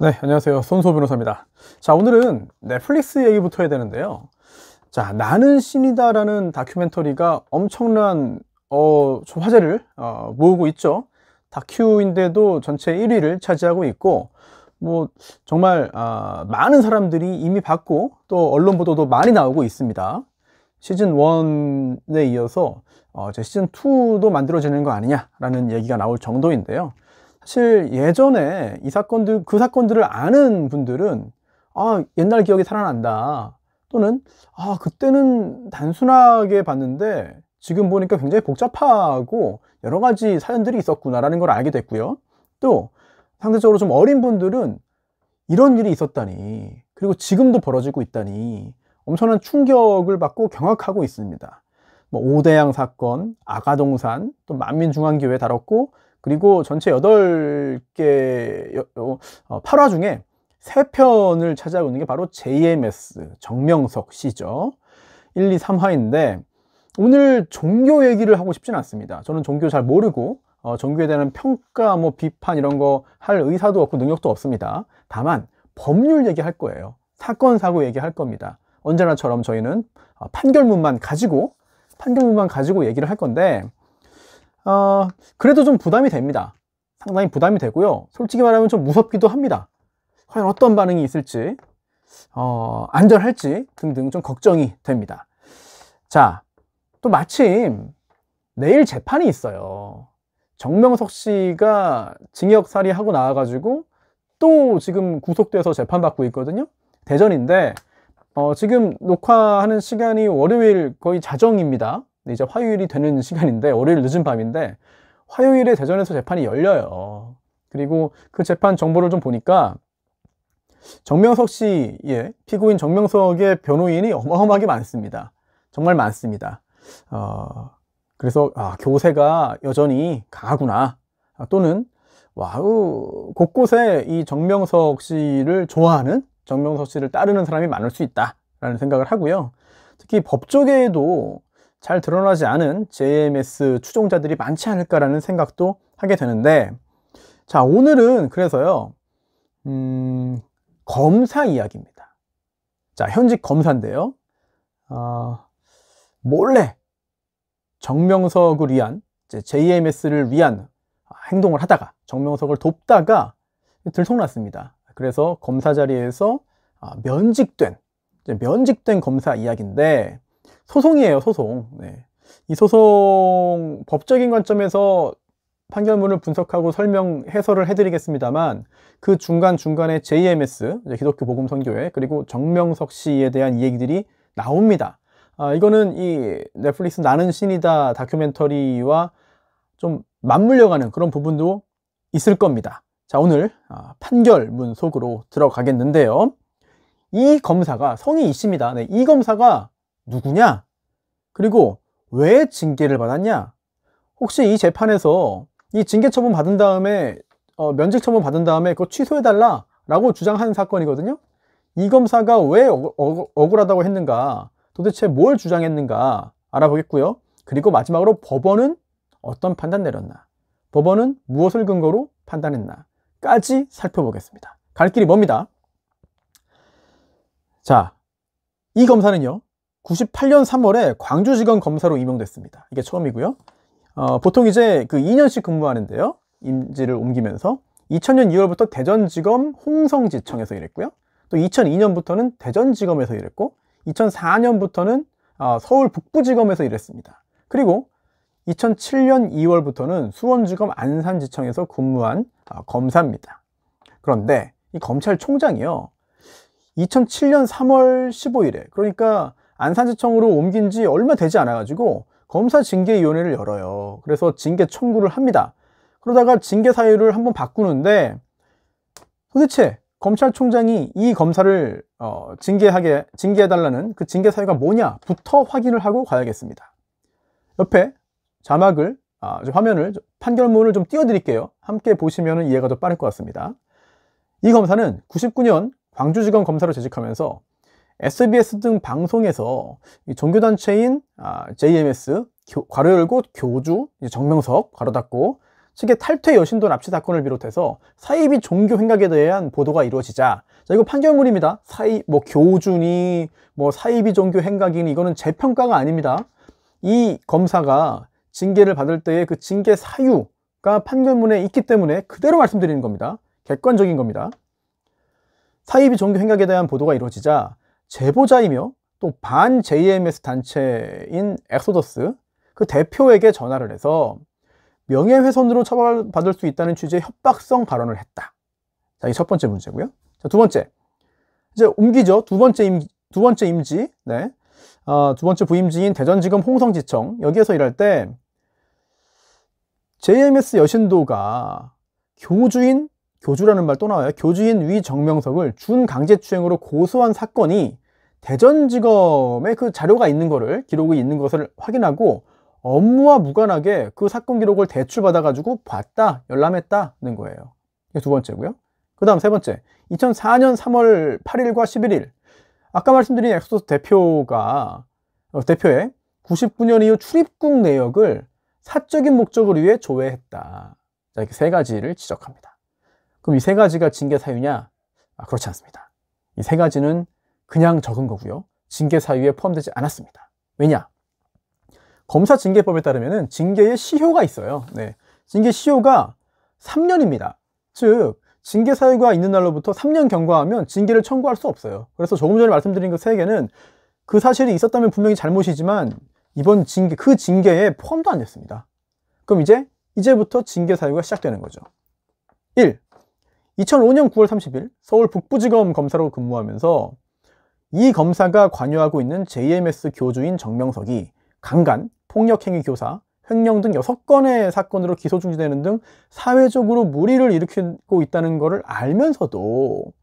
네, 안녕하세요. 손소 변호사입니다. 자, 오늘은 넷플릭스 얘기부터 해야 되는데요. 자, 나는 신이다라는 다큐멘터리가 엄청난 좀 화제를 모으고 있죠. 다큐인데도 전체 1위를 차지하고 있고, 뭐 정말 많은 사람들이 이미 봤고 또 언론 보도도 많이 나오고 있습니다. 시즌 1에 이어서 이제 시즌 2도 만들어지는 거 아니냐라는 얘기가 나올 정도인데요. 사실 예전에 그 사건들을 아는 분들은 옛날 기억이 살아난다, 또는 그때는 단순하게 봤는데 지금 보니까 굉장히 복잡하고 여러 가지 사연들이 있었구나라는 걸 알게 됐고요. 또 상대적으로 좀 어린 분들은 이런 일이 있었다니, 그리고 지금도 벌어지고 있다니 엄청난 충격을 받고 경악하고 있습니다. 뭐 오대양 사건, 아가동산, 또 만민중앙교회 다뤘고, 그리고 전체 8개 8화 중에 3편을 차지하고 있는 게 바로 JMS 정명석 씨죠. 1, 2, 3화인데 오늘 종교 얘기를 하고 싶진 않습니다. 저는 종교 잘 모르고 종교에 대한 평가, 뭐 비판 이런 거 할 의사도 없고 능력도 없습니다. 다만 법률 얘기할 거예요. 사건 사고 얘기할 겁니다. 언제나처럼 저희는 판결문만 가지고 얘기를 할 건데 그래도 좀 부담이 됩니다. 상당히 부담이 되고요. 솔직히 말하면 좀 무섭기도 합니다. 과연 어떤 반응이 있을지, 안전할지 등등 좀 걱정이 됩니다. 자, 또 마침 내일 재판이 있어요. 정명석 씨가 징역살이 하고 나와가지고 또 지금 구속돼서 재판받고 있거든요. 대전인데 지금 녹화하는 시간이 월요일 거의 자정입니다. 이제 화요일이 되는 시간인데, 월요일 늦은 밤인데 화요일에 대전에서 재판이 열려요. 그리고 그 재판 정보를 좀 보니까 정명석 씨의, 피고인 정명석의 변호인이 어마어마하게 많습니다. 정말 많습니다. 그래서 교세가 여전히 강하구나, 또는 곳곳에 이 정명석 씨를 좋아하는, 정명석 씨를 따르는 사람이 많을 수 있다라는 생각을 하고요. 특히 법조계에도 잘 드러나지 않은 JMS 추종자들이 많지 않을까라는 생각도 하게 되는데, 자, 오늘은 그래서요, 검사 이야기입니다. 자, 현직 검사인데요, 몰래 정명석을 위한, JMS를 위한 행동을 하다가, 정명석을 돕다가 들통났습니다. 그래서 검사 자리에서 면직된 검사 이야기인데, 소송이에요, 소송. 네. 이 소송 법적인 관점에서 판결문을 분석하고 해설을 해드리겠습니다만, 그 중간중간에 JMS, 기독교 복음선교회, 그리고 정명석 씨에 대한 얘기들이 나옵니다. 이거는 이 넷플릭스 나는 신이다 다큐멘터리와 좀 맞물려가는 그런 부분도 있을 겁니다. 자, 오늘 판결문 속으로 들어가겠는데요. 이 검사가 성이 이씨입니다. 네, 이 검사가 누구냐? 그리고 왜 징계를 받았냐? 혹시 이 재판에서 이 징계 처분 받은 다음에 면직 처분 받은 다음에 그거 취소해달라 라고 주장한 사건이거든요. 이 검사가 왜 억울하다고 했는가, 도대체 뭘 주장했는가 알아보겠고요. 그리고 마지막으로 법원은 어떤 판단 내렸나, 법원은 무엇을 근거로 판단했나 까지 살펴보겠습니다. 갈 길이 멉니다. 자, 이 검사는요, 98년 3월에 광주지검 검사로 임용됐습니다. 이게 처음이고요. 보통 이제 그 2년씩 근무하는데요, 임지를 옮기면서 2000년 2월부터 대전지검 홍성지청에서 일했고요. 또 2002년부터는 대전지검에서 일했고, 2004년부터는 서울 북부지검에서 일했습니다. 그리고 2007년 2월부터는 수원지검 안산지청에서 근무한 검사입니다. 그런데 이 검찰총장이요, 2007년 3월 15일에, 그러니까 안산지청으로 옮긴 지 얼마 되지 않아가지고 검사징계위원회를 열어요. 그래서 징계 청구를 합니다. 그러다가 징계 사유를 한번 바꾸는데, 도대체 검찰총장이 이 검사를 징계해달라는 그 징계 사유가 뭐냐부터 확인을 하고 가야겠습니다. 옆에 자막을, 화면을, 판결문을 좀 띄워드릴게요. 함께 보시면 이해가 더 빠를 것 같습니다. 이 검사는 99년 광주지검 검사로 재직하면서 SBS 등 방송에서 종교단체인 JMS, 괄호 열고 교주 정명석, 괄호 닫고, 측의 탈퇴 여신도 납치 사건을 비롯해서 사이비 종교 행각에 대한 보도가 이루어지자, 자, 이거 판결문입니다. 교준이 사이비 종교 행각이니 이거는 제 평가가 아닙니다. 이 검사가 징계를 받을 때의 그 징계 사유가 판결문에 있기 때문에 그대로 말씀드리는 겁니다. 객관적인 겁니다. 사이비 종교 행각에 대한 보도가 이루어지자 제보자이며 또 반 JMS 단체인 엑소더스 그 대표에게 전화를 해서 명예훼손으로 처벌받을 수 있다는 취지의 협박성 발언을 했다. 자, 이게 첫 번째 문제고요. 자, 두 번째. 이제 옮기죠. 두 번째 임지. 네. 두 번째 부임지인 대전지검 홍성지청. 여기에서 일할 때 JMS 여신도가 교주라는 말 또 나와요. 교주인 위 정명석을 준강제추행으로 고소한 사건이 대전지검에 그 자료가 있는 거를, 기록이 있는 것을 확인하고 업무와 무관하게 그 사건 기록을 대출받아가지고 봤다, 열람했다는 거예요. 이게 두 번째고요. 그 다음 세 번째. 2004년 3월 8일과 11일. 아까 말씀드린 엑소더스 대표의 99년 이후 출입국 내역을 사적인 목적을 위해 조회했다. 자, 이렇게 세 가지를 지적합니다. 그럼 이 세 가지가 징계 사유냐? 그렇지 않습니다. 이 세 가지는 그냥 적은 거고요. 징계 사유에 포함되지 않았습니다. 왜냐? 검사징계법에 따르면 징계의 시효가 있어요. 네. 징계 시효가 3년입니다. 즉 징계 사유가 있는 날로부터 3년 경과하면 징계를 청구할 수 없어요. 그래서 조금 전에 말씀드린 그 세 개는 그 사실이 있었다면 분명히 잘못이지만 이번 그 징계에 포함도 안 됐습니다. 그럼 이제부터 징계 사유가 시작되는 거죠. 1. 2005년 9월 30일 서울 북부지검 검사로 근무하면서 이 검사가 관여하고 있는 JMS 교주인 정명석이 강간, 폭력행위 교사, 횡령 등 6건의 사건으로 기소 중지되는 등 사회적으로 물의를 일으키고 있다는 것을 알면서도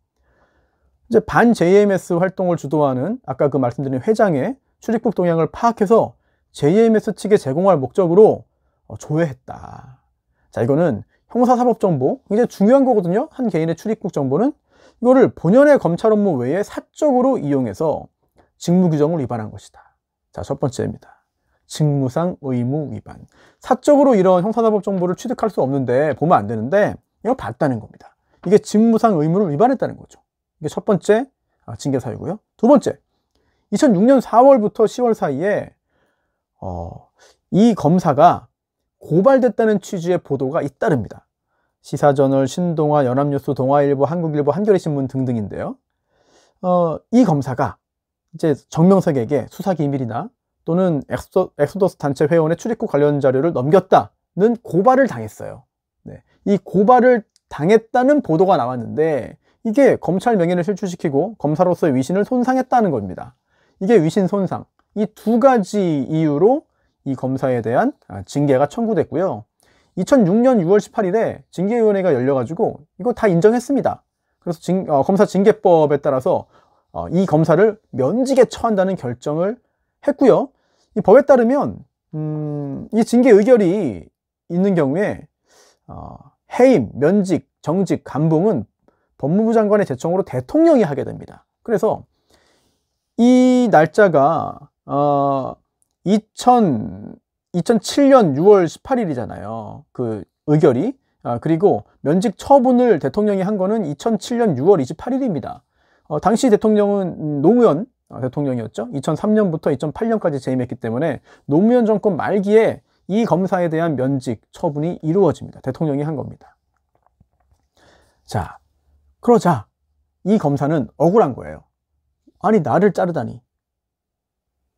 이제 반 JMS 활동을 주도하는 아까 그 말씀드린 회장의 출입국 동향을 파악해서 JMS 측에 제공할 목적으로 조회했다. 자, 이거는 형사사법정보, 굉장히 중요한 거거든요. 한 개인의 출입국 정보는 이거를 본연의 검찰 업무 외에 사적으로 이용해서 직무규정을 위반한 것이다. 자, 첫 번째입니다. 직무상 의무 위반. 사적으로 이런 형사사법 정보를 취득할 수 없는데, 보면 안 되는데 이걸 봤다는 겁니다. 이게 직무상 의무를 위반했다는 거죠. 이게 첫 번째 징계 사유고요. 두 번째, 2006년 4월부터 10월 사이에 이 검사가 고발됐다는 취지의 보도가 잇따릅니다. 시사저널, 신동아, 연합뉴스, 동아일보, 한국일보, 한겨레신문 등등인데요. 이 검사가 이제 정명석에게 수사기밀이나 또는 엑소더스 단체 회원의 출입국 관련 자료를 넘겼다는 고발을 당했어요. 네. 이 고발을 당했다는 보도가 나왔는데 이게 검찰 명예를 실추시키고 검사로서의 위신을 손상했다는 겁니다. 이게 위신 손상. 이 두 가지 이유로 이 검사에 대한 징계가 청구됐고요. 2006년 6월 18일에 징계위원회가 열려가지고 이거 다 인정했습니다. 그래서 검사 징계법에 따라서 이 검사를 면직에 처한다는 결정을 했고요. 이 법에 따르면 이 징계 의결이 있는 경우에 해임, 면직, 정직, 감봉은 법무부 장관의 제청으로 대통령이 하게 됩니다. 그래서 이 날짜가 2007년 6월 18일이잖아요. 그 의결이. 그리고 면직 처분을 대통령이 한 거는 2007년 6월 28일입니다. 당시 대통령은 노무현 대통령이었죠. 2003년부터 2008년까지 재임했기 때문에 노무현 정권 말기에 이 검사에 대한 면직 처분이 이루어집니다. 대통령이 한 겁니다. 자, 그러자 이 검사는 억울한 거예요. 아니, 나를 자르다니.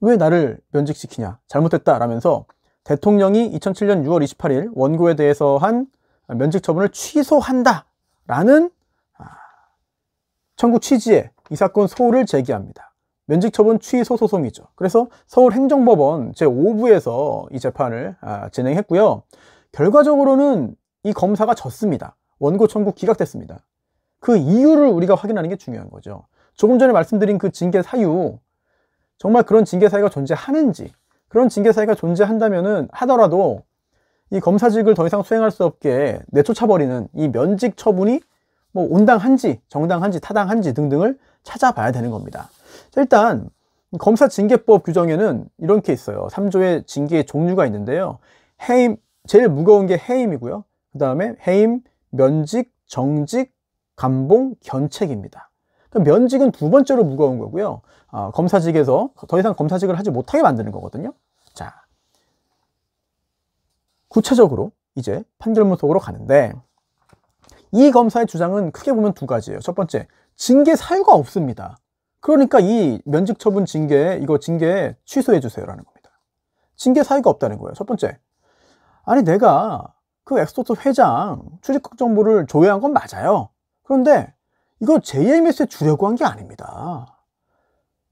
왜 나를 면직시키냐. 잘못했다 라면서 대통령이 2007년 6월 28일 원고에 대해서 한 면직 처분을 취소한다 라는 청구 취지의 이 사건 소를 제기합니다. 면직 처분 취소 소송이죠. 그래서 서울행정법원 제5부에서 이 재판을 진행했고요. 결과적으로는 이 검사가 졌습니다. 원고 청구 기각됐습니다. 그 이유를 우리가 확인하는 게 중요한 거죠. 조금 전에 말씀드린 그 징계 사유, 정말 그런 징계 사유가 존재하는지, 그런 징계 사유가 존재한다면은 하더라도 이 검사직을 더 이상 수행할 수 없게 내쫓아버리는 이 면직 처분이 뭐 온당한지 정당한지 타당한지 등등을 찾아봐야 되는 겁니다. 자, 일단 검사징계법 규정에는 이런 게 있어요. 3조의 징계의 종류가 있는데요. 해임, 제일 무거운 게 해임이고요. 그 다음에 해임, 면직, 정직, 감봉, 견책입니다. 그러니까 면직은 두 번째로 무거운 거고요. 검사직에서 더 이상 검사직을 하지 못하게 만드는 거거든요. 자, 구체적으로 이제 판결문 속으로 가는데, 이 검사의 주장은 크게 보면 두 가지예요. 첫 번째, 징계 사유가 없습니다. 그러니까 이 면직 처분 징계 취소해 주세요라는 겁니다. 징계 사유가 없다는 거예요. 첫 번째, 아니 내가 그 엑소토스 회장 출입국 정보를 조회한 건 맞아요. 그런데 이거 JMS에 주려고 한 게 아닙니다.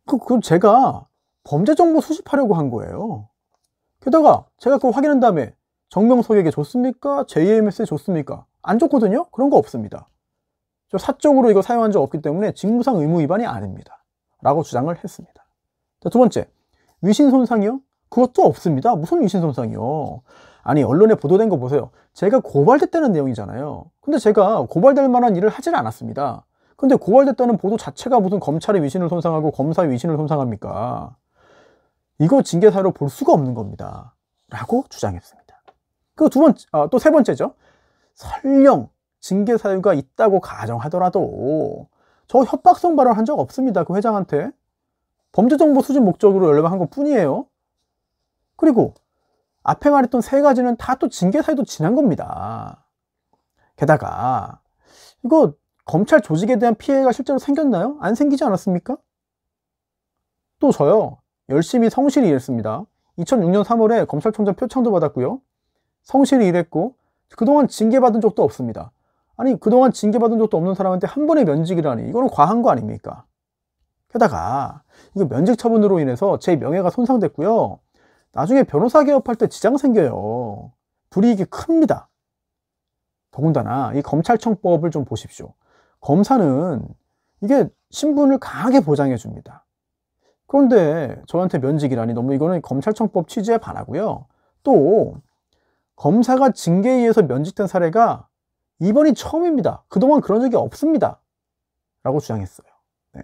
그 제가 범죄 정보 수집하려고 한 거예요. 게다가 제가 그거 확인한 다음에 정명석에게 줬습니까? JMS에 줬습니까? 안 줬거든요? 그런 거 없습니다. 저 사적으로 이거 사용한 적 없기 때문에 직무상 의무 위반이 아닙니다. 라고 주장을 했습니다. 자, 두 번째, 위신 손상이요? 그것도 없습니다. 무슨 위신 손상이요? 아니, 언론에 보도된 거 보세요. 제가 고발됐다는 내용이잖아요. 근데 제가 고발될 만한 일을 하질 않았습니다. 근데 고발됐다는 보도 자체가 무슨 검찰의 위신을 손상하고 검사의 위신을 손상합니까? 이거 징계 사유로 볼 수가 없는 겁니다. 라고 주장했습니다. 그 또 세 번째죠. 설령 징계 사유가 있다고 가정하더라도 저 협박성 발언한 적 없습니다. 그 회장한테. 범죄 정보 수집 목적으로 연락한 것 뿐이에요. 그리고 앞에 말했던 세 가지는 다 또 징계 사유도 지난 겁니다. 게다가 이거 검찰 조직에 대한 피해가 실제로 생겼나요? 안 생기지 않았습니까? 또 저요, 열심히 성실히 일했습니다. 2006년 3월에 검찰총장 표창도 받았고요. 성실히 일했고 그동안 징계받은 적도 없습니다. 아니, 그동안 징계받은 적도 없는 사람한테 한 번의 면직이라니, 이거는 과한 거 아닙니까? 게다가 이거 면직 처분으로 인해서 제 명예가 손상됐고요. 나중에 변호사 개업할 때 지장 생겨요. 불이익이 큽니다. 더군다나 이 검찰청법을 좀 보십시오. 검사는 이게 신분을 강하게 보장해 줍니다. 그런데 저한테 면직이라니, 너무 이거는 검찰청법 취지에 반하고요. 또 검사가 징계에 의해서 면직된 사례가 이번이 처음입니다. 그동안 그런 적이 없습니다. 라고 주장했어요. 네.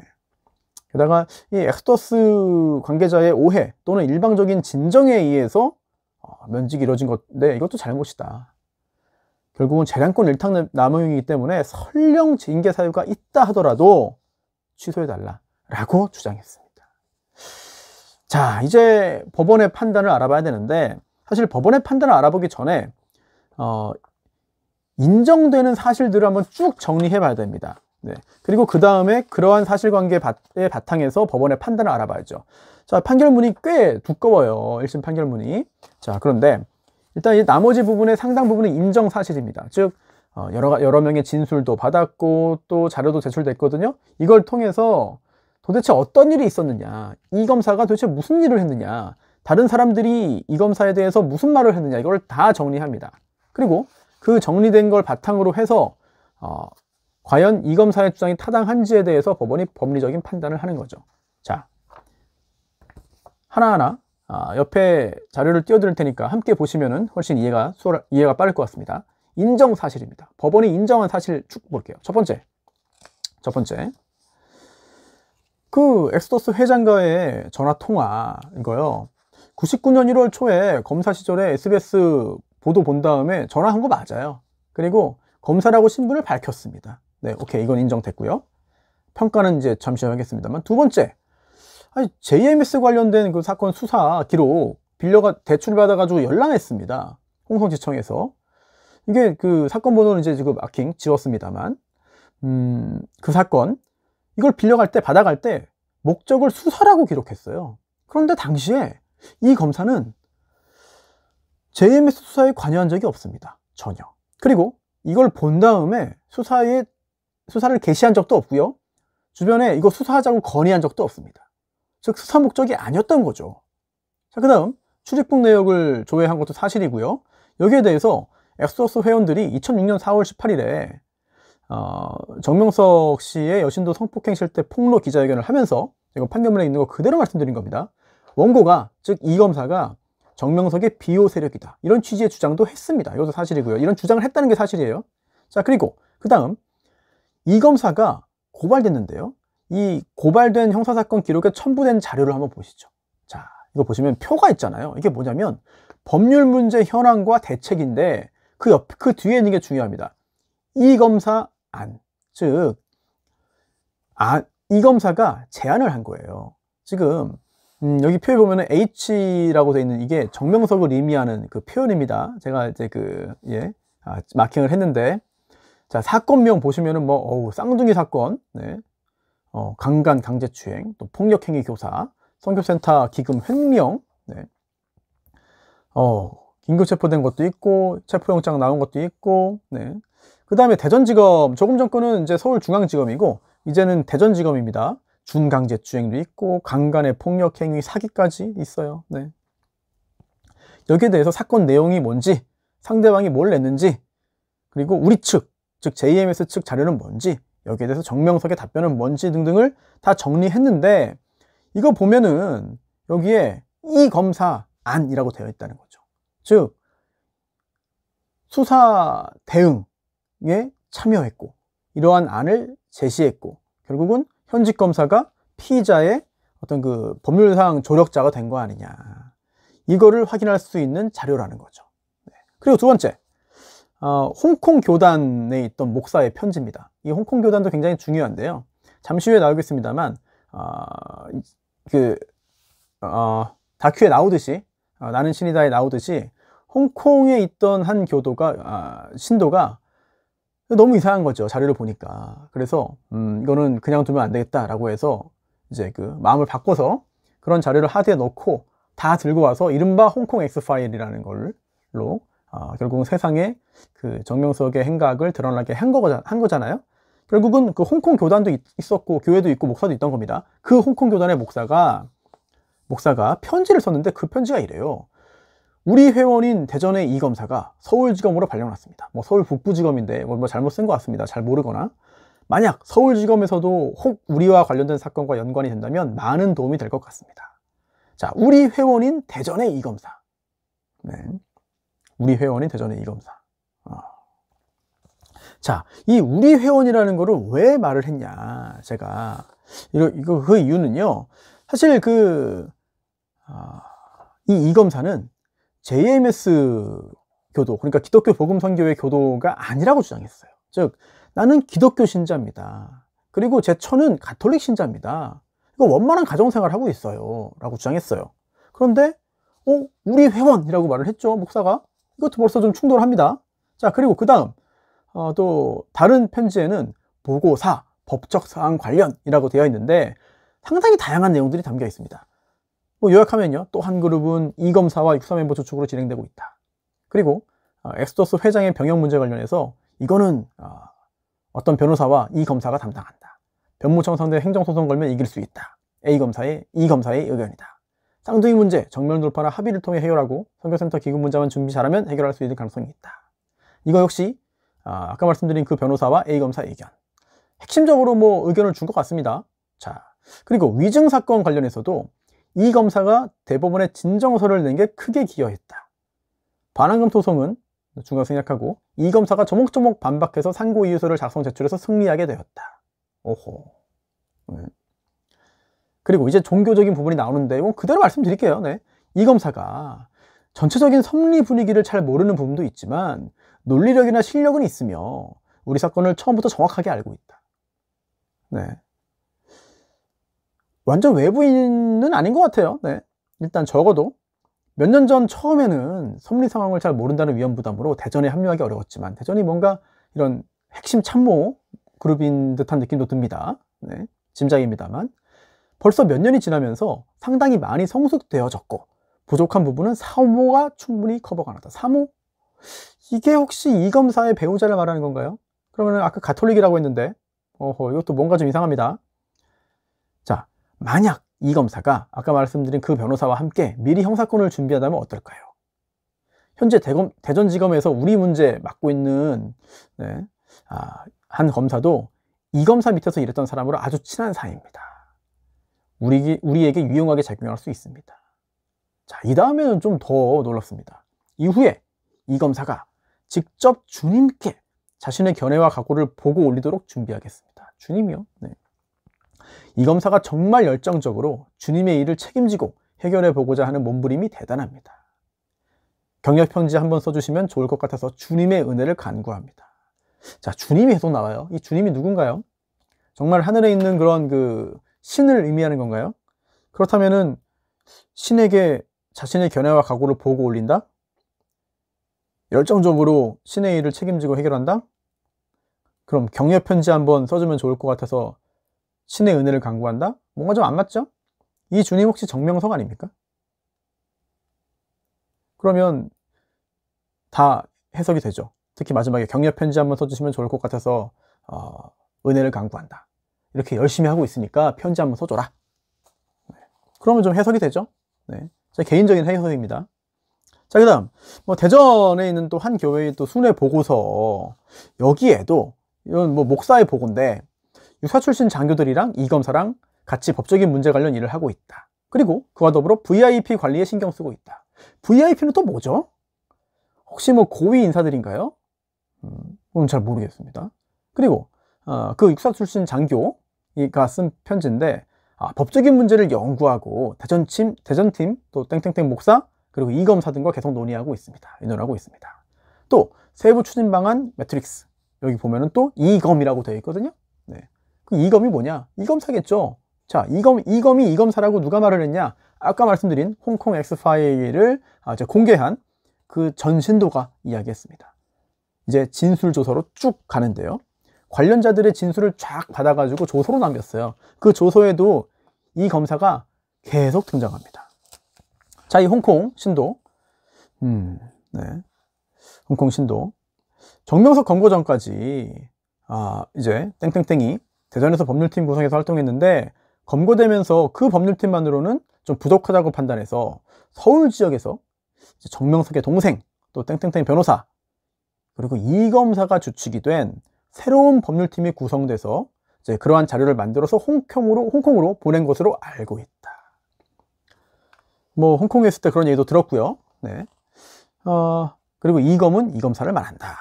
게다가 이 엑소더스 관계자의 오해 또는 일방적인 진정에 의해서 면직이 이루어진 건데, 이것도 잘못이다. 결국은 재량권 일탈 남용이기 때문에 설령 징계 사유가 있다 하더라도 취소해달라 라고 주장했습니다. 자, 이제 법원의 판단을 알아봐야 되는데, 사실 법원의 판단을 알아보기 전에 인정되는 사실들을 한번 쭉 정리해 봐야 됩니다. 네. 그리고 그 다음에 그러한 사실관계의 바탕에서 법원의 판단을 알아봐야죠. 자, 판결문이 꽤 두꺼워요. 1심 판결문이. 자, 그런데 일단 이 나머지 부분의 상당 부분은 인정 사실입니다. 즉 여러 명의 진술도 받았고 또 자료도 제출됐거든요. 이걸 통해서 도대체 어떤 일이 있었느냐, 이 검사가 도대체 무슨 일을 했느냐, 다른 사람들이 이 검사에 대해서 무슨 말을 했느냐, 이걸 다 정리합니다. 그리고 그 정리된 걸 바탕으로 해서 과연 이 검사의 주장이 타당한지에 대해서 법원이 법리적인 판단을 하는 거죠. 자, 하나하나 옆에 자료를 띄워드릴 테니까 함께 보시면은 훨씬 이해가 빠를 것 같습니다. 인정 사실입니다. 법원이 인정한 사실 쭉 볼게요. 첫 번째, 그 엑소더스 회장과의 전화 통화, 이거요. 99년 1월 초에 검사 시절에 SBS 보도 본 다음에 전화한 거 맞아요. 그리고 검사라고 신분을 밝혔습니다. 네, 오케이, 이건 인정됐고요. 평가는 이제 잠시 하겠습니다만, 두 번째, JMS 관련된 그 사건 수사 기록 대출받아가지고 열람했습니다. 홍성지청에서. 이게 그 사건 번호는 이제 지금 마킹 지웠습니다만, 그 사건, 이걸 받아갈 때 목적을 수사라고 기록했어요. 그런데 당시에 이 검사는 JMS 수사에 관여한 적이 없습니다. 전혀. 그리고 이걸 본 다음에 수사를 개시한 적도 없고요. 주변에 이거 수사하자고 건의한 적도 없습니다. 즉 수사 목적이 아니었던 거죠. 자, 그 다음 출입국 내역을 조회한 것도 사실이고요. 여기에 대해서 엑소더스 회원들이 2006년 4월 18일에 정명석 씨의 여신도 성폭행 실태 폭로 기자회견을 하면서, 이거 판결문에 있는 거 그대로 말씀드린 겁니다. 원고가, 즉 이 검사가 정명석의 비호 세력이다, 이런 취지의 주장도 했습니다. 이것도 사실이고요. 이런 주장을 했다는 게 사실이에요. 자, 그리고 그 다음 이 검사가 고발됐는데요. 이 고발된 형사사건 기록에 첨부된 자료를 한번 보시죠. 자, 이거 보시면 표가 있잖아요. 이게 뭐냐면 법률 문제 현황과 대책인데, 그 뒤에 있는 게 중요합니다. 이 검사 안. 즉, 이 검사가 제안을 한 거예요. 지금, 여기 표에 보면은 H라고 되어 있는 이게 정명석을 의미하는 그 표현입니다. 제가 이제 마킹을 했는데, 자, 사건명 보시면은 쌍둥이 사건, 네. 강간 강제추행, 또 폭력행위 교사, 선교센터 기금 횡령, 네. 긴급 체포된 것도 있고, 체포영장 나온 것도 있고, 네. 그 다음에 대전지검, 조금 전 거는 이제 서울중앙지검이고, 이제는 대전지검입니다. 준강제추행도 있고, 강간의 폭력행위 사기까지 있어요. 네. 여기에 대해서 사건 내용이 뭔지, 상대방이 뭘 냈는지, 그리고 우리 측, 즉 JMS 측 자료는 뭔지, 여기에 대해서 정명석의 답변은 뭔지 등등을 다 정리했는데, 이거 보면은 여기에 이 검사 안이라고 되어 있다는 거죠. 즉 수사 대응에 참여했고 이러한 안을 제시했고 결국은 현직 검사가 피의자의 어떤 그 법률상 조력자가 된 거 아니냐, 이거를 확인할 수 있는 자료라는 거죠. 네. 그리고 두 번째, 홍콩 교단에 있던 목사의 편지입니다. 이 홍콩 교단도 굉장히 중요한데요. 잠시 후에 나오겠습니다만 다큐에 나오듯이 나는 신이다에 나오듯이 홍콩에 있던 한 신도가 너무 이상한 거죠. 자료를 보니까. 그래서 이거는 그냥 두면 안 되겠다라고 해서 이제 그 마음을 바꿔서 그런 자료를 하드에 넣고 다 들고 와서 이른바 홍콩 X파일이라는 걸로 결국은 세상에 그 정명석의 행각을 드러나게 한 거잖아요. 결국은 그 홍콩 교단도 있었고 교회도 있고 목사도 있던 겁니다. 그 홍콩 교단의 목사가 편지를 썼는데 그 편지가 이래요. 우리 회원인 대전의 이 검사가 서울지검으로 발령났습니다. 서울 북부지검인데 잘못 쓴 것 같습니다. 잘 모르거나. 만약 서울지검에서도 혹 우리와 관련된 사건과 연관이 된다면 많은 도움이 될 것 같습니다. 자, 우리 회원인 대전의 이 검사. 네. 우리 회원인 대전의 이 검사. 자, 이 우리 회원이라는 거를 왜 말을 했냐. 제가 그 이유는요. 사실 이 검사는 JMS 교도, 그러니까 기독교 복음 선교회 교도가 아니라고 주장했어요. 즉 나는 기독교 신자입니다. 그리고 제 처는 가톨릭 신자입니다. 이거 원만한 가정생활을 하고 있어요 라고 주장했어요. 그런데 우리 회원이라고 말을 했죠, 목사가. 이것도 벌써 좀 충돌합니다. 자, 그리고 그 다음 또 다른 편지에는 보고사, 법적 사항 관련이라고 되어 있는데 상당히 다양한 내용들이 담겨 있습니다. 요약하면요, 또 한 그룹은 이 검사와 육사 멤버 조축으로 진행되고 있다. 그리고 엑소더스 회장의 병역 문제 관련해서 이거는 어떤 변호사와 이 검사가 담당한다. 변무청 상대 행정소송 걸면 이길 수 있다. 이 검사의 의견이다. 쌍둥이 문제 정면 돌파나 합의를 통해 해결하고 선교센터 기금 문제만 준비 잘하면 해결할 수 있는 가능성이 있다. 이거 역시 아까 말씀드린 그 변호사와 A 검사의 의견, 핵심적으로 의견을 준 것 같습니다. 자, 그리고 위증 사건 관련해서도 이 검사가 대법원에 진정서를 낸 게 크게 기여했다. 반환금 소송은 중간 생략하고 이 검사가 조목조목 반박해서 상고 이유서를 작성 제출해서 승리하게 되었다. 오호. 그리고 이제 종교적인 부분이 나오는데 이건 그대로 말씀드릴게요. 네. 이 검사가 전체적인 섭리 분위기를 잘 모르는 부분도 있지만 논리력이나 실력은 있으며 우리 사건을 처음부터 정확하게 알고 있다. 네. 완전 외부인은 아닌 것 같아요. 네. 일단 적어도 몇 년 전 처음에는 섭리 상황을 잘 모른다는 위험 부담으로 대전에 합류하기 어려웠지만 대전이 뭔가 이런 핵심 참모 그룹인 듯한 느낌도 듭니다. 네. 짐작입니다만 벌써 몇 년이 지나면서 상당히 많이 성숙되어졌고 부족한 부분은 사모가 충분히 커버 가능하다. 사모? 이게 혹시 이 검사의 배우자를 말하는 건가요? 그러면 아까 가톨릭이라고 했는데 이것도 뭔가 좀 이상합니다. 자, 만약 이 검사가 아까 말씀드린 그 변호사와 함께 미리 형사건을 준비한다면 어떨까요? 현재 대전지검에서 우리 문제 맡고 있는 한 검사도 이 검사 밑에서 일했던 사람으로 아주 친한 사이입니다. 우리에게 유용하게 작용할 수 있습니다. 자, 이 다음에는 좀 더 놀랍습니다. 이후에 이 검사가 직접 주님께 자신의 견해와 각오를 보고 올리도록 준비하겠습니다. 주님이요? 네. 이 검사가 정말 열정적으로 주님의 일을 책임지고 해결해 보고자 하는 몸부림이 대단합니다. 경력 편지 한번 써주시면 좋을 것 같아서 주님의 은혜를 간구합니다. 자, 주님이 계속 나와요. 이 주님이 누군가요? 정말 하늘에 있는 그런 그 신을 의미하는 건가요? 그렇다면은 신에게 자신의 견해와 각오를 보고 올린다? 열정적으로 신의 일을 책임지고 해결한다? 그럼 격려 편지 한번 써주면 좋을 것 같아서 신의 은혜를 간구한다? 뭔가 좀 안 맞죠? 이 주님 혹시 정명석 아닙니까? 그러면 다 해석이 되죠. 특히 마지막에 격려 편지 한번 써주시면 좋을 것 같아서 은혜를 간구한다. 이렇게 열심히 하고 있으니까 편지 한번 써줘라. 네. 그러면 좀 해석이 되죠. 네. 제 개인적인 해석입니다. 자, 그 다음 대전에 있는 또 한 교회의 또 순회 보고서, 여기에도 이건 목사의 보고인데 육사 출신 장교들이랑 이검사랑 같이 법적인 문제 관련 일을 하고 있다. 그리고 그와 더불어 VIP 관리에 신경 쓰고 있다. VIP는 또 뭐죠? 혹시 고위 인사들인가요? 그건 잘 모르겠습니다. 그리고 그 육사 출신 장교가 쓴 편지인데, 법적인 문제를 연구하고 대전팀 또 땡땡땡 목사 그리고 이검사 등과 계속 논의하고 있습니다. 의논하고 있습니다. 또 세부 추진 방안 매트릭스, 여기 보면은 또 이검이라고 되어 있거든요. 네. 그 이검이 뭐냐? 이검사겠죠. 자, 이검이 이검사라고 누가 말을 했냐? 아까 말씀드린 홍콩 엑스파일을 공개한 그 전신도가 이야기했습니다. 이제 진술 조서로 쭉 가는데요. 관련자들의 진술을 쫙 받아가지고 조서로 남겼어요. 그 조서에도 이 검사가 계속 등장합니다. 자, 이 홍콩 신도, 네, 홍콩 신도 정명석 검거 전까지 이제 땡땡땡이 대전에서 법률팀 구성해서 활동했는데, 검거되면서 그 법률팀만으로는 좀 부족하다고 판단해서 서울 지역에서 정명석의 동생 또 땡땡땡 변호사 그리고 이 검사가 주축이 된 새로운 법률팀이 구성돼서 이제 그러한 자료를 만들어서 홍콩으로 보낸 것으로 알고 있다. 홍콩에 있을 때 그런 얘기도 들었고요. 네. 그리고 이검은 이검사를 말한다.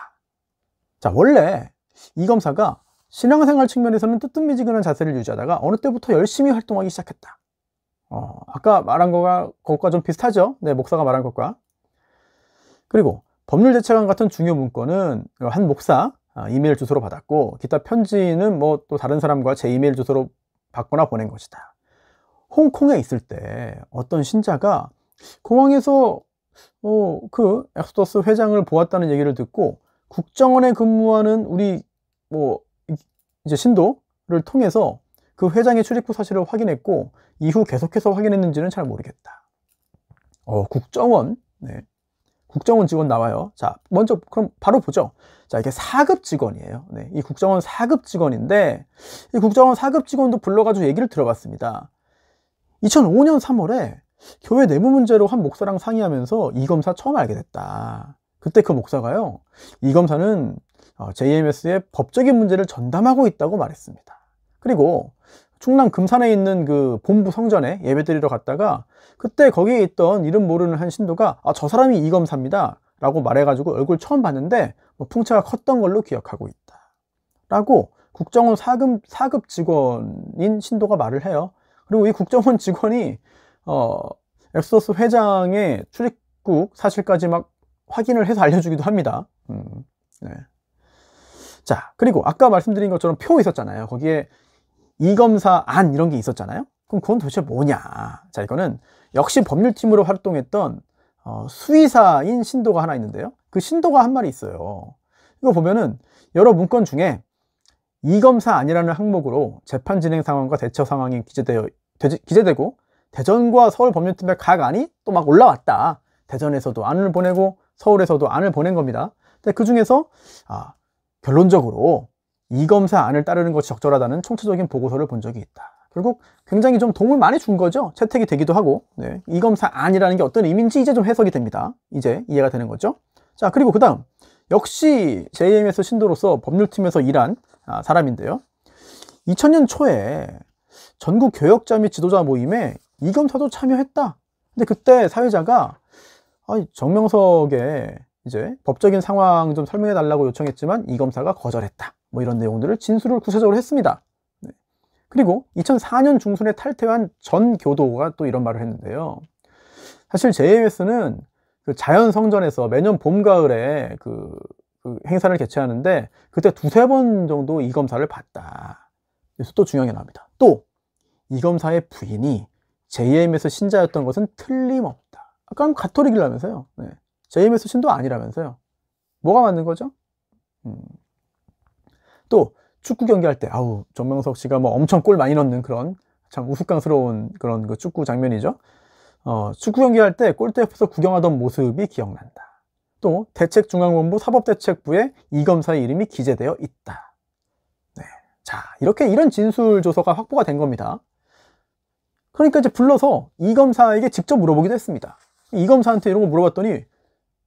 자, 원래 이검사가 신앙생활 측면에서는 뜨뜻미지근한 자세를 유지하다가 어느 때부터 열심히 활동하기 시작했다. 아까 말한 것과 좀 비슷하죠? 네, 목사가 말한 것과. 그리고 법률대책안 같은 중요 문건은 한 목사 이메일 주소로 받았고, 기타 편지는 또 다른 사람과 제 이메일 주소로 받거나 보낸 것이다. 홍콩에 있을 때 어떤 신자가 공항에서 그 엑소더스 회장을 보았다는 얘기를 듣고 국정원에 근무하는 우리 이제 신도를 통해서 그 회장의 출입국 사실을 확인했고, 이후 계속해서 확인했는지는 잘 모르겠다. 국정원, 네. 국정원 직원 나와요. 자, 먼저 그럼 바로 보죠. 자, 이게 4급 직원이에요. 네, 이 국정원 4급 직원인데, 이 국정원 4급 직원도 불러가지고 얘기를 들어봤습니다. 2005년 3월에 교회 내부 문제로 한 목사랑 상의하면서 이 검사 처음 알게 됐다. 그때 그 목사가요, 이 검사는 JMS의 법적인 문제를 전담하고 있다고 말했습니다. 그리고 충남 금산에 있는 그 본부 성전에 예배드리러 갔다가 그때 거기에 있던 이름 모르는 한 신도가 저 사람이 이 검사입니다 라고 말해가지고 얼굴 처음 봤는데 풍채가 컸던 걸로 기억하고 있다 라고 국정원 4급 직원인 신도가 말을 해요. 그리고 이 국정원 직원이 엑소더스 회장의 출입국 사실까지 막 확인을 해서 알려주기도 합니다. 네. 자, 그리고 아까 말씀드린 것처럼 표 있었잖아요. 거기에 이검사 안 이런 게 있었잖아요. 그럼 그건 도대체 뭐냐? 자, 이거는 역시 법률팀으로 활동했던 수의사인 신도가 하나 있는데요. 그 신도가 한 말이 있어요. 이거 보면은 여러 문건 중에 이검사 안이라는 항목으로 재판 진행 상황과 대처 상황이 기재되고 대전과 서울 법률팀의 각 안이 또 막 올라왔다. 대전에서도 안을 보내고 서울에서도 안을 보낸 겁니다. 근데 그 중에서 결론적으로 이검사 안을 따르는 것이 적절하다는 총체적인 보고서를 본 적이 있다. 결국 굉장히 좀 도움을 많이 준 거죠. 채택이 되기도 하고. 네. 이검사 안이라는 게 어떤 의미인지 이제 좀 해석이 됩니다. 이제 이해가 되는 거죠. 자, 그리고 그 다음 역시 JMS 신도로서 법률팀에서 일한 사람인데요. 2000년 초에 전국 교역자 및 지도자 모임에 이검사도 참여했다. 근데 그때 사회자가 정명석의 이제 법적인 상황 좀 설명해 달라고 요청했지만 이검사가 거절했다. 이런 내용들을 진술을 구체적으로 했습니다. 네. 그리고 2004년 중순에 탈퇴한 전 교도가 또 이런 말을 했는데요. 사실 JMS는 그 자연성전에서 매년 봄, 가을에 그 행사를 개최하는데 그때 두세 번 정도 이 검사를 받다. 그래서 또 중요한 게 나옵니다. 또 이 검사의 부인이 JMS 신자였던 것은 틀림없다. 아까 가톨릭이라면서요. 네. JMS 신도 아니라면서요. 뭐가 맞는 거죠? 또 축구 경기할 때 정명석 씨가 뭐 엄청 골 많이 넣는 그런 참 우스꽝스러운 그런 그 축구 장면이죠. 축구 경기할 때 골대 옆에서 구경하던 모습이 기억난다. 또 대책중앙본부 사법대책부에 이 검사의 이름이 기재되어 있다. 네. 자, 이런 진술 조서가 확보가 된 겁니다. 그러니까 이제 불러서 이 검사에게 직접 물어보기도 했습니다. 이 검사한테 이런 거 물어봤더니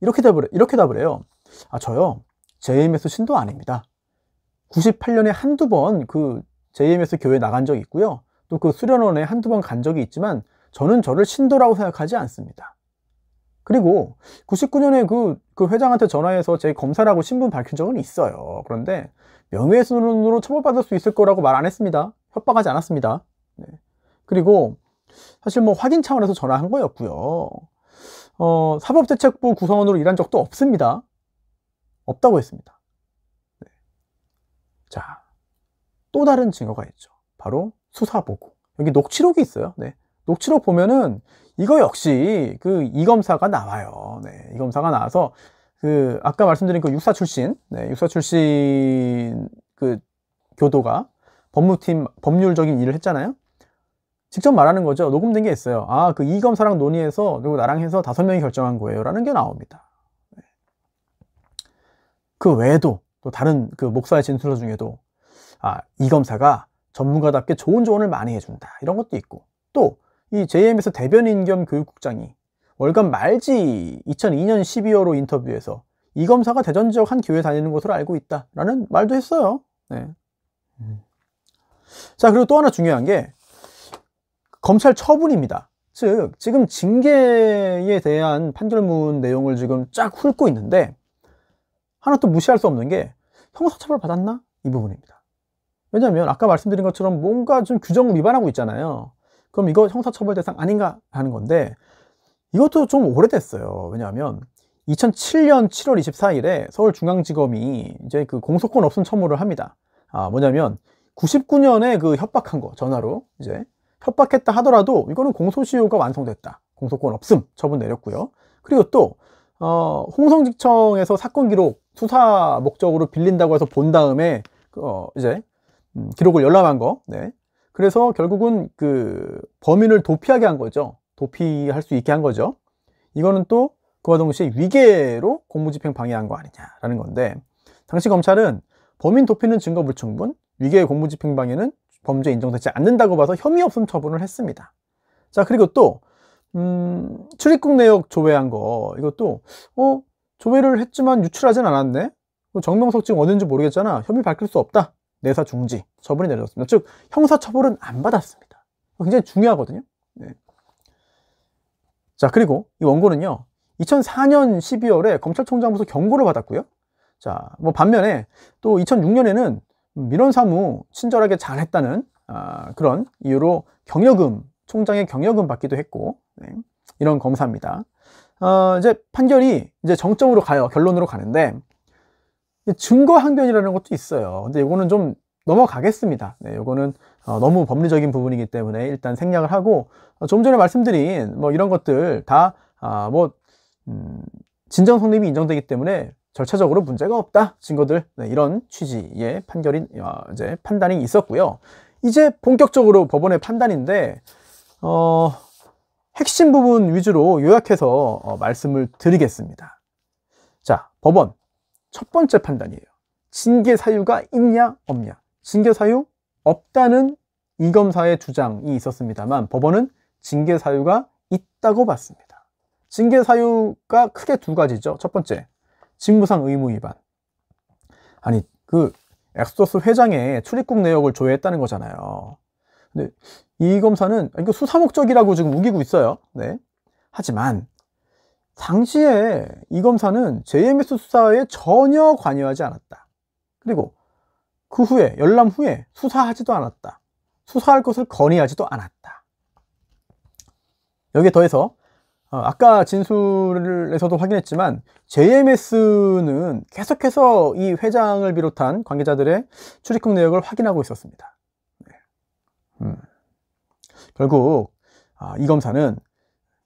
이렇게 답을 해요. 저요 JMS 신도 아닙니다. 98년에 한두 번 그 JMS 교회 나간 적이 있고요. 또 그 수련원에 한두 번 간 적이 있지만 저는 저를 신도라고 생각하지 않습니다. 그리고 99년에 그 회장한테 전화해서 제 검사라고 신분 밝힌 적은 있어요. 그런데 명예훼손으로 처벌받을 수 있을 거라고 말 안 했습니다. 협박하지 않았습니다. 네. 그리고 사실 뭐 확인 차원에서 전화한 거였고요. 사법대책부 구성원으로 일한 적도 없습니다. 없다고 했습니다. 네. 자, 또 다른 증거가 있죠. 바로 수사보고. 여기 녹취록이 있어요. 네. 녹취록 보면은 이거 역시 이 검사가 나와요. 네. 이 검사가 나와서 아까 말씀드린 육사 출신, 네. 육사 출신 교도가 법무팀 법률적인 일을 했잖아요. 직접 말하는 거죠. 녹음된 게 있어요. 이 검사랑 논의해서 그리고 나랑 해서 5명이 결정한 거예요. 라는 게 나옵니다. 네. 그 외에도 또 다른 목사의 진술서 중에도 이 검사가 전문가답게 좋은 조언을 많이 해준다. 이런 것도 있고 또 이 JMS 대변인 겸 교육국장이 월간 말지 2002년 12월호 인터뷰에서 이 검사가 대전 지역 한 교회 다니는 것으로 알고 있다. 라는 말도 했어요. 네. 자, 그리고 또 하나 중요한 게 검찰 처분입니다. 즉 지금 징계에 대한 판결문 내용을 지금 쫙 훑고 있는데 하나 또 무시할 수 없는 게 형사처벌 받았나? 이 부분입니다. 왜냐하면 아까 말씀드린 것처럼 뭔가 좀 규정을 위반하고 있잖아요. 그럼 이거 형사처벌 대상 아닌가 하는 건데 이것도 좀 오래됐어요. 왜냐하면 2007년 7월 24일에 서울중앙지검이 이제 공소권 없음 첨부를 합니다. 뭐냐면 99년에 협박한 거 전화로 이제 협박했다 하더라도 이거는 공소시효가 완성됐다. 공소권 없음 처분 내렸고요. 그리고 또 홍성직청에서 사건 기록 수사 목적으로 빌린다고 해서 본 다음에 이제 기록을 열람한 거. 네. 그래서 결국은 범인을 도피하게 한 거죠. 도피할 수 있게 한 거죠. 이거는 또 그와 동시에 위계로 공무집행 방해한 거 아니냐라는 건데 당시 검찰은 범인 도피는 증거 불충분, 위계의 공무집행 방해는 범죄 인정되지 않는다고 봐서 혐의 없음 처분을 했습니다. 자, 그리고 또 출입국 내역 조회한 거 이것도 조회를 했지만 유출하진 않았네. 정명석 지금 어딘지 모르겠잖아. 혐의 밝힐 수 없다. 내사 중지 처분이 내려졌습니다. 즉 형사 처벌은 안 받았습니다. 굉장히 중요하거든요. 네. 자, 그리고 이 원고는요 2004년 12월에 검찰총장으로서 경고를 받았고요. 자, 반면에 또 2006년에는 민원사무 친절하게 잘했다는 그런 이유로 총장의 경력금 받기도 했고, 네, 이런 검사입니다. 이제 판결이 이제 정점으로 가요. 결론으로 가는데 증거 항변이라는 것도 있어요. 근데 이거는 좀 넘어가겠습니다. 네, 이거는 너무 법리적인 부분이기 때문에 일단 생략을 하고 좀 전에 말씀드린 이런 것들 다 진정 성립이 인정되기 때문에 절차적으로 문제가 없다 증거들, 네, 이런 취지의 판단이 있었고요. 이제 본격적으로 법원의 판단인데 핵심 부분 위주로 요약해서 말씀을 드리겠습니다. 자, 법원 첫 번째 판단이에요. 징계 사유가 있냐 없냐. 징계 사유 없다는 이 검사의 주장이 있었습니다만 법원은 징계 사유가 있다고 봤습니다. 징계 사유가 크게 두 가지죠. 첫 번째, 직무상 의무 위반. 아니 엑소더스 회장의 출입국 내역을 조회했다는 거잖아요. 근데 이 검사는 이거 수사 목적이라고 지금 우기고 있어요. 네. 하지만 당시에 이 검사는 JMS 수사에 전혀 관여하지 않았다. 그리고 그 후에 열람 후에 수사하지도 않았다. 수사할 것을 건의하지도 않았다. 여기에 더해서 아까 진술에서도 확인했지만 JMS는 계속해서 이 회장을 비롯한 관계자들의 출입국 내역을 확인하고 있었습니다. 결국 이 검사는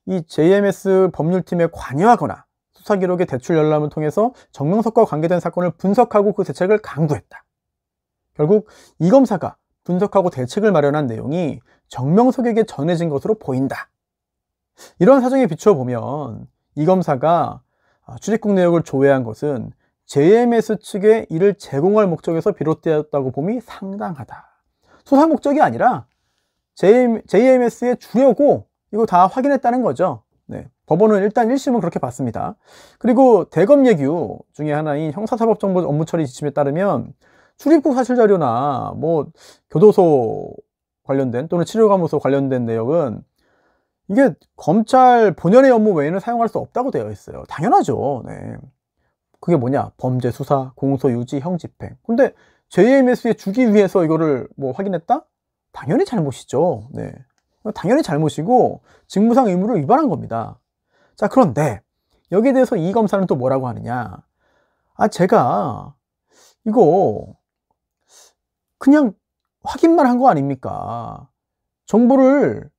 이 JMS 법률팀에 관여하거나 수사기록의 대출 열람을 통해서 정명석과 관계된 사건을 분석하고 그 대책을 강구했다. 결국 이 검사가 분석하고 대책을 마련한 내용이 정명석에게 전해진 것으로 보인다. 이런 사정에 비추어 보면 이 검사가 출입국 내역을 조회한 것은 JMS 측에 이를 제공할 목적에서 비롯되었다고 봄이 상당하다. 수사 목적이 아니라 JMS에 주려고 이거 다 확인했다는 거죠. 네, 법원은 일단 1심은 그렇게 봤습니다. 그리고 대검 예규 중에 하나인 형사사법정보 업무처리 지침에 따르면 출입국 사실자료나 뭐 교도소 관련된 또는 치료감호소 관련된 내역은 이게 검찰 본연의 업무 외에는 사용할 수 없다고 되어 있어요. 당연하죠. 네. 그게 뭐냐? 범죄 수사, 공소 유지, 형 집행. 근데 JMS에 주기 위해서 이거를 뭐 확인했다? 당연히 잘못이죠. 네. 당연히 잘못이고 직무상 의무를 위반한 겁니다. 자, 그런데 여기에 대해서 이 검사는 또 뭐라고 하느냐? 제가 이거 그냥 확인만 한 거 아닙니까? 정보를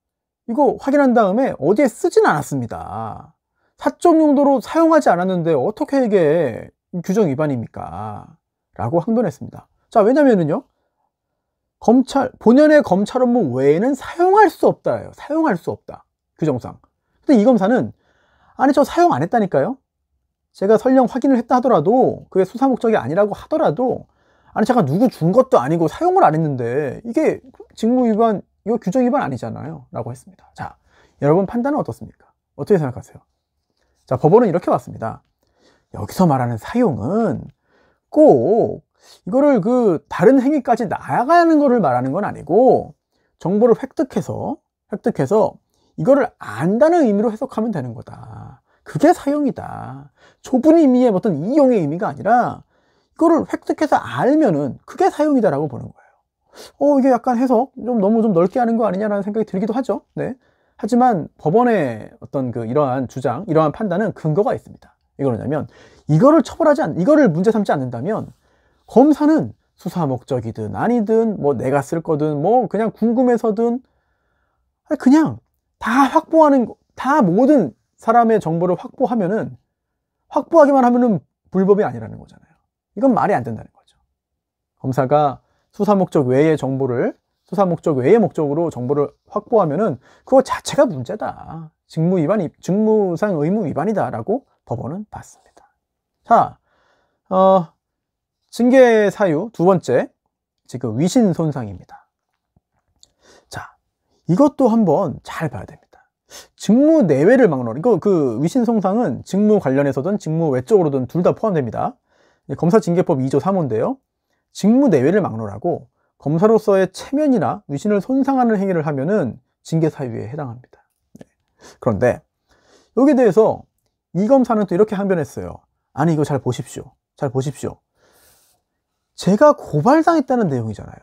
이거 확인한 다음에 어디에 쓰진 않았습니다. 사적 용도로 사용하지 않았는데 어떻게 이게 규정 위반입니까? 라고 항변했습니다. 자, 왜냐면은요, 본연의 검찰 업무 외에는 사용할 수 없다예요. 사용할 수 없다. 규정상. 근데 이 검사는 아니, 저 사용 안 했다니까요? 제가 설령 확인을 했다 하더라도 그게 수사 목적이 아니라고 하더라도 아니, 제가 누구 준 것도 아니고 사용을 안 했는데 이게 직무 위반, 이거 규정 위반 아니잖아요. 라고 했습니다. 자, 여러분 판단은 어떻습니까? 어떻게 생각하세요? 자, 법원은 이렇게 봤습니다. 여기서 말하는 사용은 꼭 이거를 그 다른 행위까지 나아가는 거를 말하는 건 아니고 정보를 획득해서 이거를 안다는 의미로 해석하면 되는 거다. 그게 사용이다. 좁은 의미의 어떤 이용의 의미가 아니라 이거를 획득해서 알면은 그게 사용이다라고 보는 거예요. 이게 약간 해석 너무 좀 넓게 하는 거 아니냐라는 생각이 들기도 하죠. 네. 하지만 법원의 어떤 이러한 주장, 이러한 판단은 근거가 있습니다. 이거는 뭐냐면 이거를 문제 삼지 않는다면 검사는 수사 목적이든 아니든 뭐 내가 쓸 거든 뭐 그냥 궁금해서든 그냥 다 모든 사람의 정보를 확보하기만 하면은 불법이 아니라는 거잖아요. 이건 말이 안 된다는 거죠. 검사가 수사 목적 외의 목적으로 정보를 확보하면은 그거 자체가 문제다. 직무상 의무 위반이다라고 법원은 봤습니다. 자, 징계 사유 두 번째, 지금 위신 손상입니다. 자, 이것도 한번 잘 봐야 됩니다. 직무 내외를 막론하고, 이거 위신 손상은 직무 관련해서든 직무 외적으로든 둘 다 포함됩니다. 검사징계법 2조 3호인데요. 직무 내외를 막론하고 검사로서의 체면이나 위신을 손상하는 행위를 하면은 징계 사유에 해당합니다. 네. 그런데 여기에 대해서 이 검사는 또 이렇게 항변했어요. 아니, 이거 잘 보십시오. 제가 고발당했다는 내용이잖아요.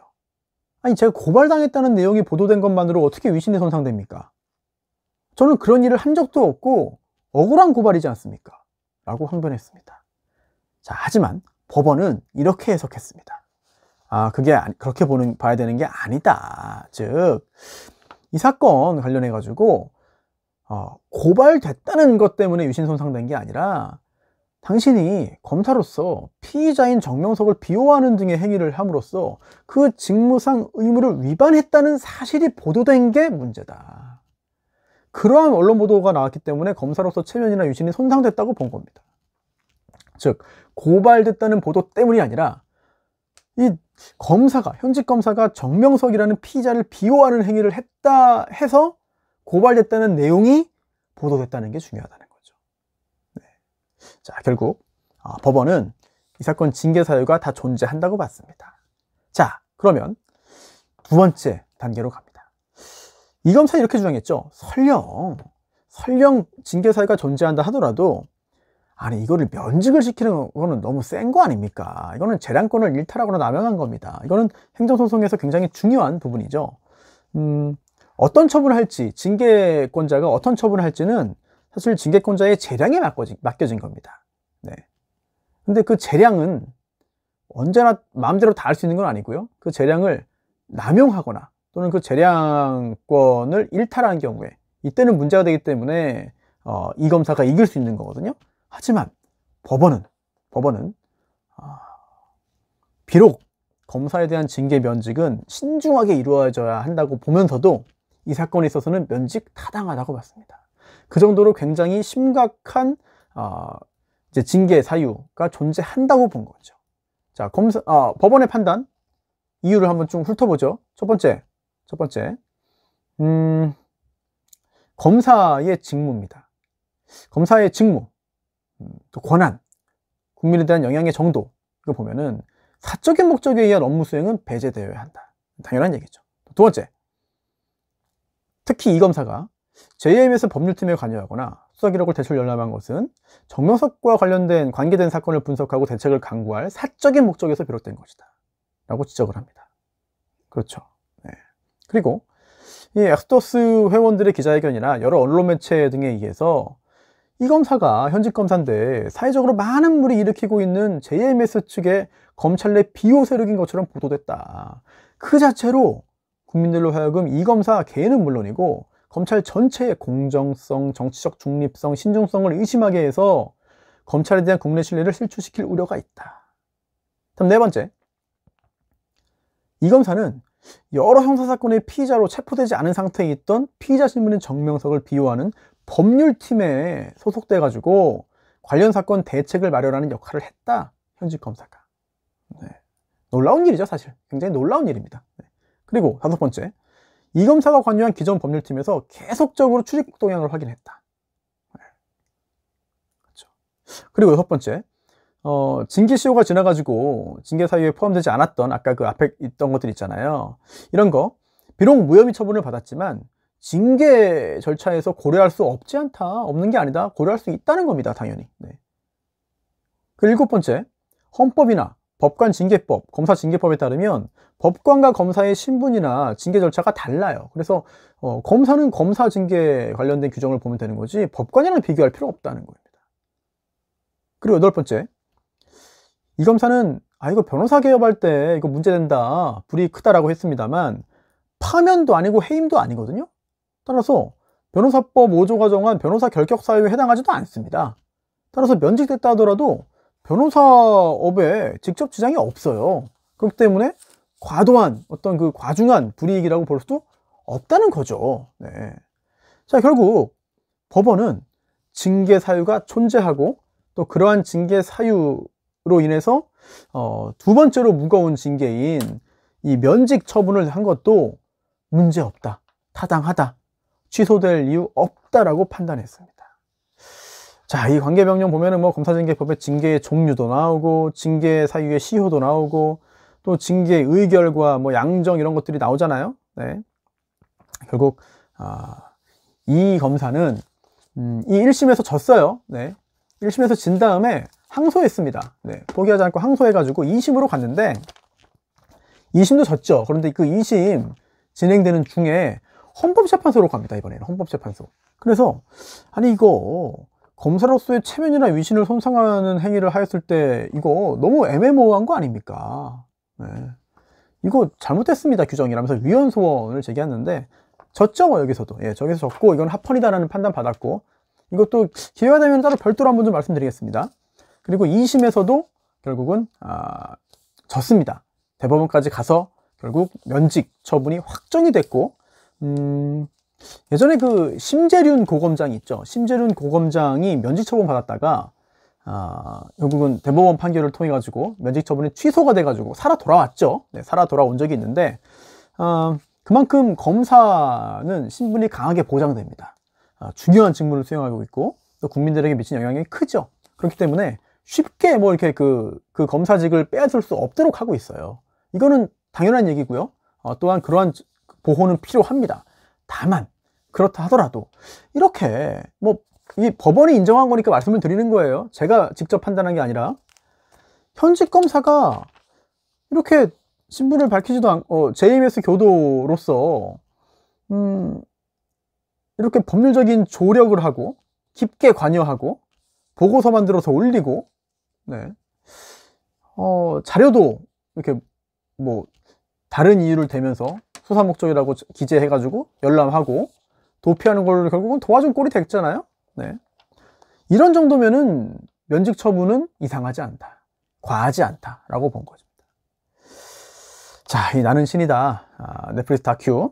아니, 제가 고발당했다는 내용이 보도된 것만으로 어떻게 위신이 손상됩니까? 저는 그런 일을 한 적도 없고 억울한 고발이지 않습니까? 라고 항변했습니다. 자, 하지만 법원은 이렇게 해석했습니다. 그게 그렇게 봐야 되는 게 아니다. 즉, 이 사건 관련해 가지고 고발됐다는 것 때문에 위신 손상된 게 아니라 당신이 검사로서 피의자인 정명석을 비호하는 등의 행위를 함으로써 그 직무상 의무를 위반했다는 사실이 보도된 게 문제다. 그러한 언론 보도가 나왔기 때문에 검사로서 체면이나 위신이 손상됐다고 본 겁니다. 즉, 고발됐다는 보도 때문이 아니라 이 현직 검사가 정명석이라는 피의자를 비호하는 행위를 했다 해서 고발됐다는 내용이 보도됐다는 게 중요하다는 거죠. 네. 자, 결국 법원은 이 사건 징계 사유가 다 존재한다고 봤습니다. 자, 그러면 두 번째 단계로 갑니다. 이 검사 이렇게 주장했죠. 설령 징계 사유가 존재한다 하더라도 아니, 이거를 면직을 시키는 거는 너무 센 거 아닙니까? 이거는 재량권을 일탈하거나 남용한 겁니다. 이거는 행정소송에서 굉장히 중요한 부분이죠. 어떤 처분을 할지, 징계권자가 어떤 처분을 할지는 사실 징계권자의 재량에 맡겨진 겁니다. 네. 근데 그 재량은 언제나 마음대로 다 할 수 있는 건 아니고요. 그 재량을 남용하거나 또는 그 재량권을 일탈하는 경우에 이때는 문제가 되기 때문에 이 검사가 이길 수 있는 거거든요. 하지만 법원은 비록 검사에 대한 징계 면직은 신중하게 이루어져야 한다고 보면서도 이 사건에 있어서는 면직 타당하다고 봤습니다. 그 정도로 굉장히 심각한 이제 징계 사유가 존재한다고 본 거죠. 자, 법원의 판단 이유를 한번 좀 훑어보죠. 첫 번째, 검사의 직무입니다. 검사의 직무, 또 권한, 국민에 대한 영향의 정도, 이거 보면은 사적인 목적에 의한 업무 수행은 배제되어야 한다. 당연한 얘기죠. 두 번째, 특히 이 검사가 JMS 법률팀에 관여하거나 수사기록을 대출 열람한 것은 정명석과 관련된 관계된 사건을 분석하고 대책을 강구할 사적인 목적에서 비롯된 것이다 라고 지적을 합니다. 그렇죠. 네. 그리고 이 엑스토스 회원들의 기자회견이나 여러 언론 매체 등에 의해서 이 검사가 현직 검사인데 사회적으로 많은 물이 일으키고 있는 JMS 측의 검찰 내 비호 세력인 것처럼 보도됐다. 그 자체로 국민들로 하여금 이 검사 개인은 물론이고 검찰 전체의 공정성, 정치적 중립성, 신중성을 의심하게 해서 검찰에 대한 국내 신뢰를 실추시킬 우려가 있다. 다음 네 번째, 이 검사는 여러 형사사건의 피의자로 체포되지 않은 상태에 있던 피의자 신분인 정명석을 비호하는 법률팀에 소속돼 가지고 관련 사건 대책을 마련하는 역할을 했다. 현직 검사가. 네. 놀라운 일이죠, 사실. 굉장히 놀라운 일입니다. 네. 그리고 다섯 번째, 이 검사가 관여한 기존 법률팀에서 계속적으로 출입 동향을 확인했다. 네. 그렇죠. 그리고 여섯 번째, 징계 시효가 지나가지고 징계 사유에 포함되지 않았던 아까 그 앞에 있던 것들 있잖아요. 이런 거 비록 무혐의 처분을 받았지만 징계 절차에서 고려할 수 없지 않다, 없는 게 아니다, 고려할 수 있다는 겁니다, 당연히. 네. 그 일곱 번째, 헌법이나 법관징계법, 검사징계법에 따르면 법관과 검사의 신분이나 징계 절차가 달라요. 그래서 검사는 검사 징계 관련된 규정을 보면 되는 거지 법관이랑 비교할 필요 없다는 겁니다. 그리고 여덟 번째, 이 검사는 이거 변호사 개업할 때 이거 문제된다, 불이익 크다라고 했습니다만 파면도 아니고 해임도 아니거든요. 따라서 변호사법 5조가 정한 변호사 결격 사유에 해당하지도 않습니다. 따라서 면직됐다 하더라도 변호사업에 직접 지장이 없어요. 그렇기 때문에 과도한 어떤 그 과중한 불이익이라고 볼 수도 없다는 거죠. 네. 자, 결국 법원은 징계 사유가 존재하고 또 그러한 징계 사유로 인해서 두 번째로 무거운 징계인 이 면직 처분을 한 것도 문제없다, 타당하다, 취소될 이유 없다라고 판단했습니다. 자, 이 관계명령 보면은 뭐 검사징계법에 징계의 종류도 나오고 징계 사유의 시효도 나오고 또 징계 의결과 뭐 양정 이런 것들이 나오잖아요. 네. 결국 이 검사는 이 1심에서 졌어요. 네. 1심에서 진 다음에 항소했습니다. 네. 포기하지 않고 항소해가지고 2심으로 갔는데 2심도 졌죠. 그런데 그 2심 진행되는 중에 헌법재판소로 갑니다. 이번에는 헌법재판소. 그래서 아니 이거 검사로서의 체면이나 위신을 손상하는 행위를 하였을 때 이거 너무 애매모호한 거 아닙니까? 네. 이거 잘못됐습니다, 규정이라면서 위헌 소원을 제기했는데 졌죠, 뭐 여기서도. 예, 저기서 졌고 이건 합헌이다라는 판단 받았고, 이것도 기회가 되면 따로 별도로 한번 좀 말씀드리겠습니다. 그리고 2심에서도 결국은 졌습니다. 대법원까지 가서 결국 면직 처분이 확정이 됐고, 예전에 그 심재륜 고검장이 있죠. 심재륜 고검장이 면직 처분 받았다가 결국은 대법원 판결을 통해 가지고 면직 처분이 취소가 돼 가지고 살아 돌아왔죠. 네, 살아 돌아온 적이 있는데 그만큼 검사는 신분이 강하게 보장됩니다. 중요한 직무를 수행하고 있고 또 국민들에게 미친 영향이 크죠. 그렇기 때문에 쉽게 뭐 이렇게 그 검사직을 빼앗을 수 없도록 하고 있어요. 이거는 당연한 얘기고요. 또한 그러한 보호는 필요합니다. 다만 그렇다 하더라도 이렇게 뭐 이 법원이 인정한 거니까 말씀을 드리는 거예요. 제가 직접 판단한 게 아니라 현직 검사가 이렇게 신분을 밝히지도 않고 JMS 교도로서 이렇게 법률적인 조력을 하고 깊게 관여하고 보고서 만들어서 올리고, 네. 자료도 이렇게 뭐 다른 이유를 대면서 수사 목적이라고 기재해가지고 열람하고 도피하는 걸 결국은 도와준 꼴이 됐잖아요. 네. 이런 정도면은 면직 처분은 이상하지 않다, 과하지 않다라고 본 거죠. 자, 이 나는 신이다 넷플릭스 다큐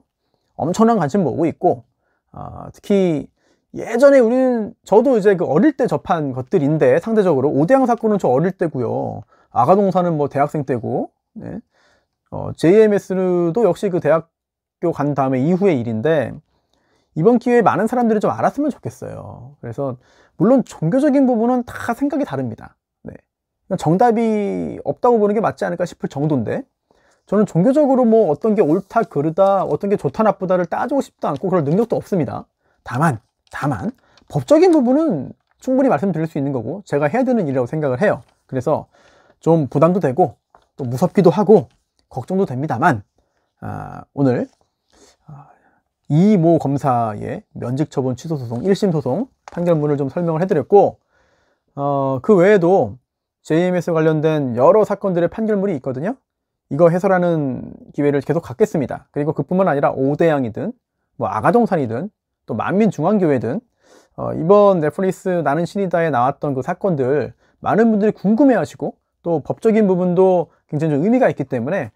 엄청난 관심 모으고 있고, 특히 예전에 저도 이제 그 어릴 때 접한 것들인데, 상대적으로 오대양 사건은 저 어릴 때고요. 아가동사는 뭐 대학생 때고, 네. JMS도 역시 그 대학교 간 다음에 이후의 일인데, 이번 기회에 많은 사람들이 좀 알았으면 좋겠어요. 그래서 물론 종교적인 부분은 다 생각이 다릅니다. 네. 정답이 없다고 보는 게 맞지 않을까 싶을 정도인데, 저는 종교적으로 뭐 어떤 게 옳다 그르다, 어떤 게 좋다 나쁘다를 따지고 싶지도 않고 그럴 능력도 없습니다. 다만 법적인 부분은 충분히 말씀드릴 수 있는 거고 제가 해야 되는 일이라고 생각을 해요. 그래서 좀 부담도 되고 또 무섭기도 하고 걱정도 됩니다만, 오늘 이모 검사의 면직처분 취소소송 1심 소송 판결문을 좀 설명을 해드렸고, 그 외에도 JMS 관련된 여러 사건들의 판결문이 있거든요. 이거 해설하는 기회를 계속 갖겠습니다. 그리고 그뿐만 아니라 오대양이든 뭐 아가동산이든 또 만민중앙교회든 이번 넷플릭스 나는 신이다에 나왔던 그 사건들 많은 분들이 궁금해 하시고 또 법적인 부분도 굉장히 좀 의미가 있기 때문에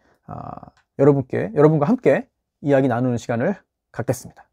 여러분과 함께 이야기 나누는 시간을 갖겠습니다.